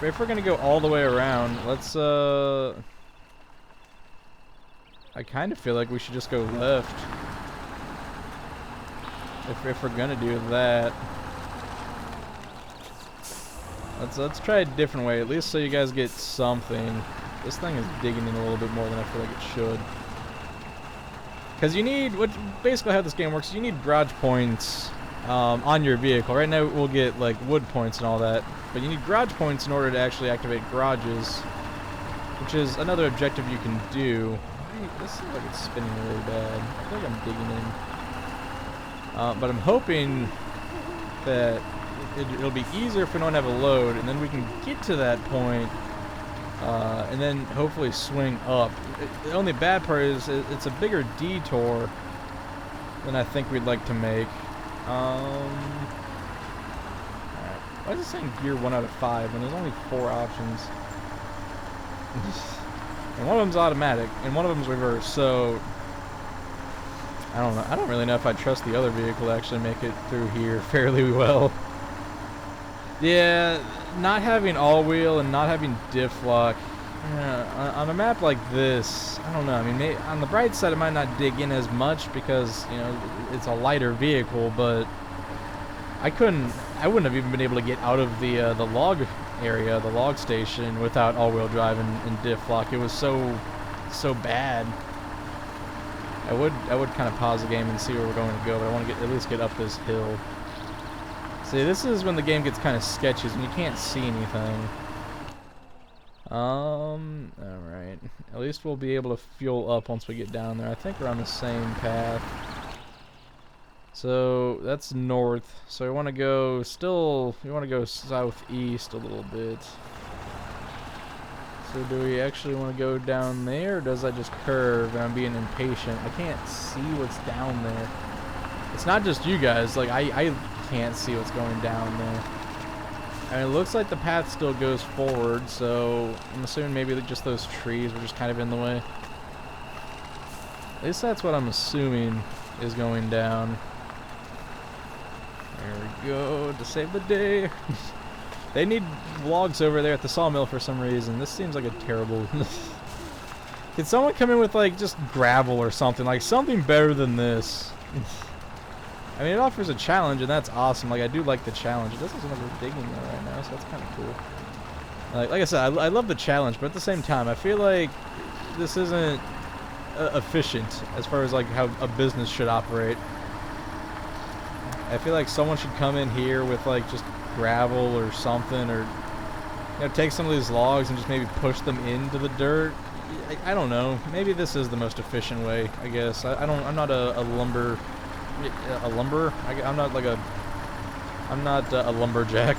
if we're gonna go all the way around, let's I kind of feel like we should just go left. If we're gonna do that. Let's try a different way, at least so you guys get something. This thing is digging in a little bit more than I feel like it should. Because you need, basically how this game works, you need garage points on your vehicle. Right now we'll get like wood points and all that, but you need garage points in order to actually activate garages, which is another objective you can do. This seems like it's spinning really bad. I feel like I'm digging in. But I'm hoping that it'll be easier if we don't have a load, and then we can get to that point, and then hopefully swing up. The only bad part is it's a bigger detour than I think we'd like to make. Alright. Why is it saying gear 1 out of 5 when there's only 4 options? And one of them's automatic, and one of them's reverse, so I don't know. I don't really know if I trust the other vehicle to actually make it through here fairly well. Yeah, not having all-wheel and not having diff lock. Yeah, on a map like this, I don't know. I mean, on the bright side, it might not dig in as much because, you know, it's a lighter vehicle, but I wouldn't have even been able to get out of the log area, the log station, without all-wheel drive and diff lock. It was so bad. I would kind of pause the game and see where we're going to go, but I want to at least get up this hill. See, this is when the game gets kind of sketchy, and you can't see anything. Alright. At least we'll be able to fuel up once we get down there. I think we're on the same path. So, that's north. So we want to go southeast a little bit. So do we actually want to go down there, or does that just curve and I'm being impatient? I can't see what's down there. It's not just you guys, like I can't see what's going down there. I mean, it looks like the path still goes forward, so I'm assuming maybe just those trees were just kind of in the way. At least that's what I'm assuming is going down. There we go, to save the day. They need logs over there at the sawmill for some reason. This seems like a terrible... Can someone come in with, like, just gravel or something? Like, something better than this. I mean, it offers a challenge, and that's awesome. Like, I do like the challenge. It doesn't seem like we're digging though right now, so that's kind of cool. Like I said, I love the challenge, but at the same time, I feel like this isn't efficient as far as, like, how a business should operate. I feel like someone should come in here with, like, just gravel or something, or, you know, take some of these logs and just maybe push them into the dirt. I don't know. Maybe this is the most efficient way, I guess. I'm not a lumberer. I'm not a lumberjack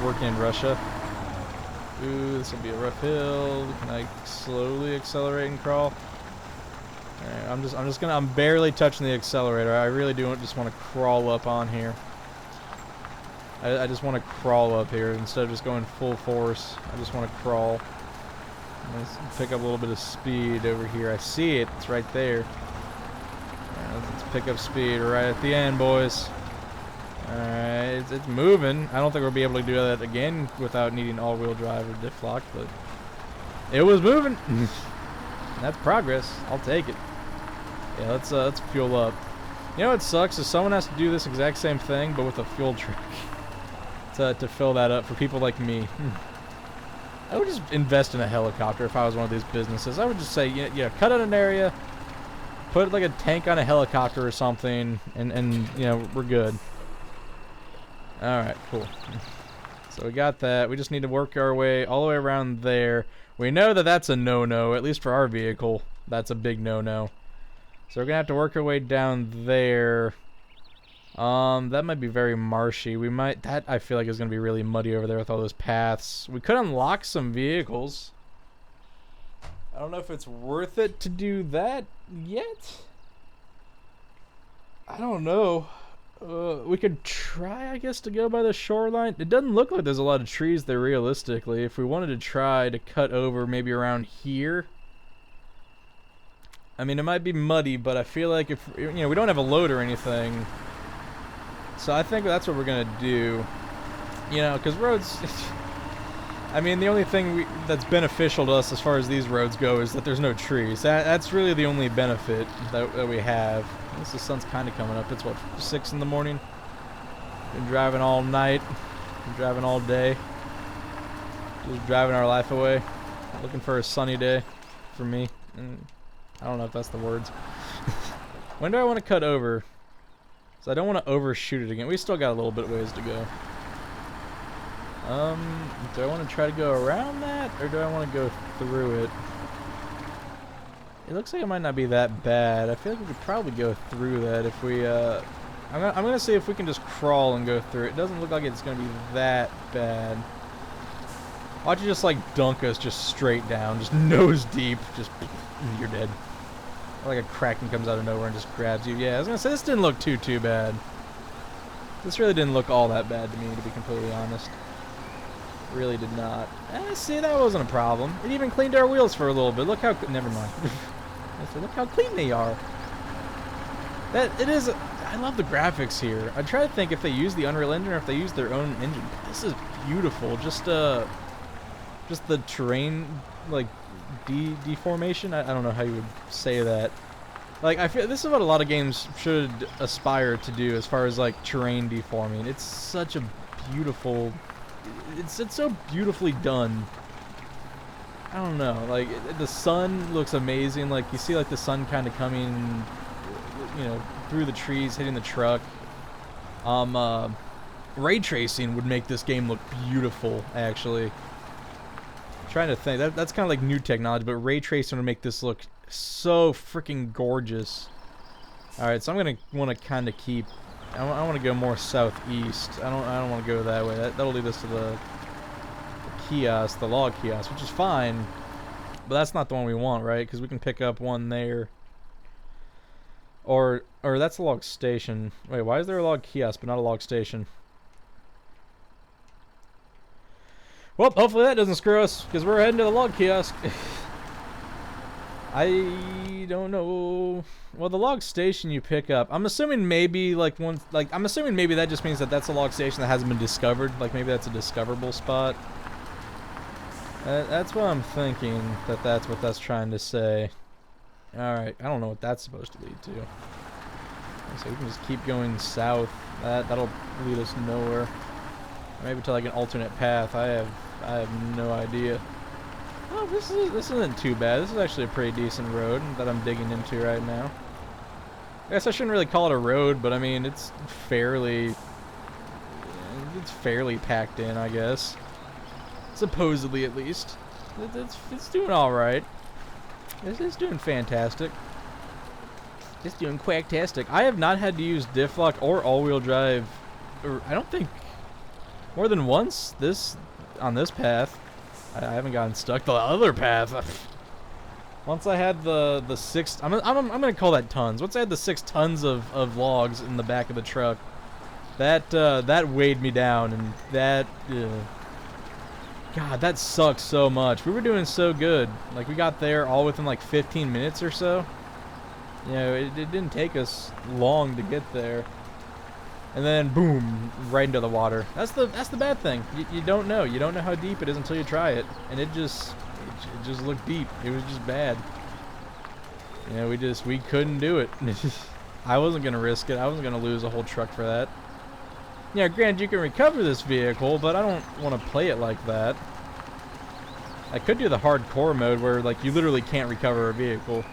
working in Russia. Ooh, this will be a rough hill. Can I slowly accelerate and crawl? Alright, I'm barely touching the accelerator. I really do just want to crawl up on here. I just want to crawl up here instead of just going full force. I just want to crawl. Let's pick up a little bit of speed over here. I see it. It's right there. Let's pick up speed right at the end, boys. Alright, it's moving. I don't think we'll be able to do that again without needing all-wheel drive or diff lock, but it was moving. That's progress. I'll take it. Yeah, let's fuel up. You know what sucks is someone has to do this exact same thing, but with a fuel truck to fill that up for people like me. I would just invest in a helicopter if I was one of these businesses. I would just say, yeah, cut out an area, put like a tank on a helicopter or something, and you know, we're good. Alright, cool. So we got that. We just need to work our way all the way around there. We know that that's a no-no, at least for our vehicle. That's a big no-no. So we're going to have to work our way down there. That might be very marshy. That I feel like is going to be really muddy over there with all those paths. We could unlock some vehicles. I don't know if it's worth it to do that yet. I don't know. We could try, I guess, to go by the shoreline. It doesn't look like there's a lot of trees there realistically. If we wanted to try to cut over maybe around here. I mean, it might be muddy, but I feel like if, you know, we don't have a load or anything. So I think that's what we're going to do. You know, because roads... I mean, the only thing that's beneficial to us as far as these roads go is that there's no trees. That's really the only benefit that we have. I guess the sun's kind of coming up. It's, what, 6 in the morning? Been driving all night. Been driving all day. Just driving our life away. Looking for a sunny day for me. And I don't know if that's the words. When do I want to cut over? So I don't want to overshoot it again. We still got a little bit ways to go. Do I want to try to go around that, or do I want to go through it? It looks like it might not be that bad. I feel like we could probably go through that if we, I'm gonna see if we can just crawl and go through it. It doesn't look like it's gonna be that bad. Why don't you just, like, dunk us just straight down, just nose deep, just, you're dead. Like a kraken comes out of nowhere and just grabs you. Yeah, I was gonna say, this didn't look too bad. This really didn't look all that bad to me, to be completely honest. Really did not. See, that wasn't a problem. It even cleaned our wheels for a little bit. Look how... Never mind. Look how clean they are. It is... I love the graphics here. I try to think if they use the Unreal Engine or if they use their own engine. This is beautiful. Just the terrain, like, deformation. I don't know how you would say that. Like, I feel this is what a lot of games should aspire to do as far as, like, terrain deforming. It's such a beautiful... It's so beautifully done. I don't know, like, the sun looks amazing. Like, you see, like, the sun kind of coming, you know, through the trees, hitting the truck. Ray tracing would make this game look beautiful, actually. I'm trying to think, that's kind of like new technology, but ray tracing would make this look so freaking gorgeous. Alright, so I'm gonna want to kind of keep... I want to go more southeast. I don't want to go that way. That'll lead us to the kiosk, the log kiosk, which is fine. But that's not the one we want, right? Because we can pick up one there. Or that's a log station. Wait, why is there a log kiosk but not a log station? Well, hopefully that doesn't screw us, because we're heading to the log kiosk. I don't know. Well, the log station you pick up, I'm assuming maybe I'm assuming maybe that just means that that's a log station that hasn't been discovered. Like maybe that's a discoverable spot. That's what I'm thinking, that's what that's trying to say. Alright, I don't know what that's supposed to lead to. So we can just keep going south. That'll lead us nowhere. Maybe to like an alternate path. I have no idea. Oh, this isn't too bad. This is actually a pretty decent road that I'm digging into right now. I guess I shouldn't really call it a road, but I mean it's fairly packed in, I guess. Supposedly, at least. It's doing all right. It's doing fantastic. It's doing quacktastic. I have not had to use diff lock or all-wheel drive, or I don't think more than once on this path. I haven't gotten stuck. The other path. Once I had the 6, I'm gonna call that tons. Once I had the 6 tons of logs in the back of the truck, that weighed me down, and that, God, that sucks so much. We were doing so good. Like we got there all within like 15 minutes or so. You know, it didn't take us long to get there. And then boom, right into the water. That's the bad thing. You don't know. You don't know how deep it is until you try it, and it just looked deep. It was just bad. You know, we couldn't do it. I wasn't gonna risk it. I wasn't gonna lose a whole truck for that. Yeah, granted, you can recover this vehicle, but I don't want to play it like that. I could do the hardcore mode where like you literally can't recover a vehicle.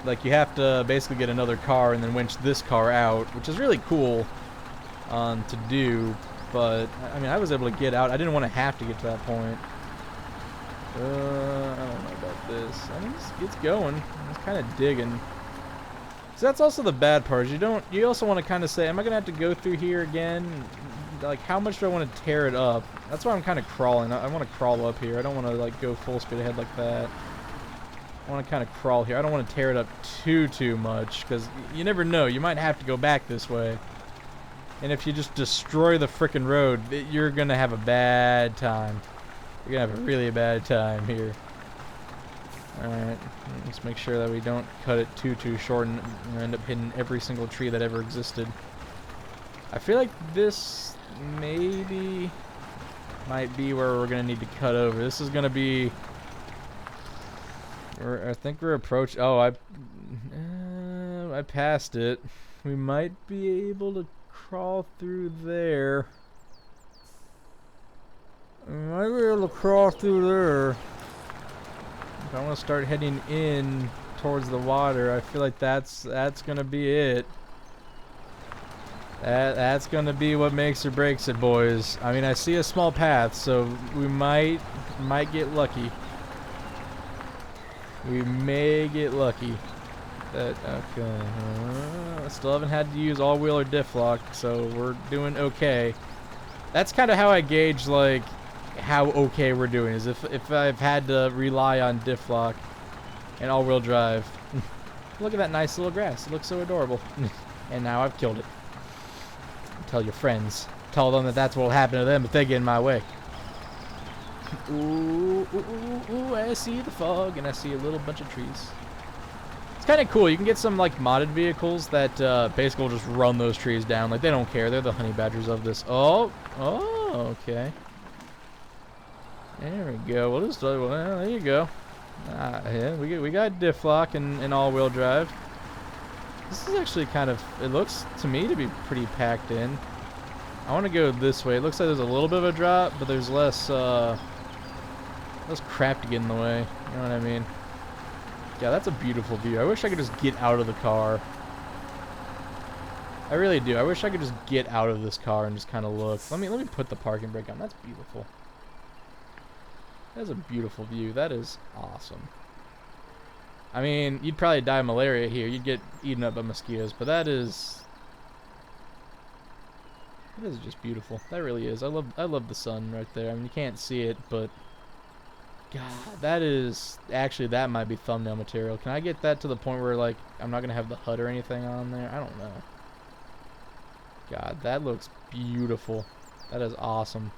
Like you have to basically get another car and then winch this car out, which is really cool to do, but I mean I was able to get out. I didn't want to have to get to that point. I don't know about this. I mean it's going. It's kind of digging. So that's also the bad part. You also want to kind of say, am I gonna have to go through here again? Like how much do I want to tear it up? That's why I'm kind of crawling. I want to crawl up here. I don't want to like go full speed ahead like that. I want to kind of crawl here. I don't want to tear it up too much, because you never know. You might have to go back this way. And if you just destroy the frickin' road, you're going to have a bad time. You're going to have a really bad time here. Alright, let's make sure that we don't cut it too short and end up hitting every single tree that ever existed. I feel like this maybe might be where we're gonna need to cut over. This is gonna be. I think we're approaching. Oh, I passed it. We might be able to crawl through there. We might be able to crawl through there. If I want to start heading in towards the water, I feel like that's gonna be it. That's gonna be what makes or breaks it, boys. I mean, I see a small path, so we might get lucky. We may get lucky. Okay. Still haven't had to use all-wheel or diff lock, so we're doing okay. That's kind of how I gauge like how okay we're doing. Is if I've had to rely on diff lock and all-wheel drive. Look at that nice little grass. It looks so adorable. And now I've killed it. Tell your friends. Tell them that that's what will happen to them if they get in my way. Ooh, ooh, ooh, ooh, I see the fog, and I see a little bunch of trees. It's kind of cool. You can get some, like, modded vehicles that basically will just run those trees down. Like, they don't care. They're the honey badgers of this. Oh, okay. There we go. Well, there you go. Yeah, we got diff lock and all-wheel drive. This is actually kind of, it looks to me to be pretty packed in. I want to go this way. It looks like there's a little bit of a drop, but there's less crap to get in the way. You know what I mean? Yeah, that's a beautiful view. I wish I could just get out of the car. I really do. I wish I could just get out of this car and just kind of look. Let me put the parking brake on. That's beautiful. That's a beautiful view. That is awesome. I mean, you'd probably die of malaria here. You'd get eaten up by mosquitoes, but that is just beautiful. That really is. I love the sun right there. I mean, you can't see it, but God, that is actually, that might be thumbnail material. Can I get that to the point where like I'm not gonna have the HUD or anything on there? I don't know. God, that looks beautiful. That is awesome.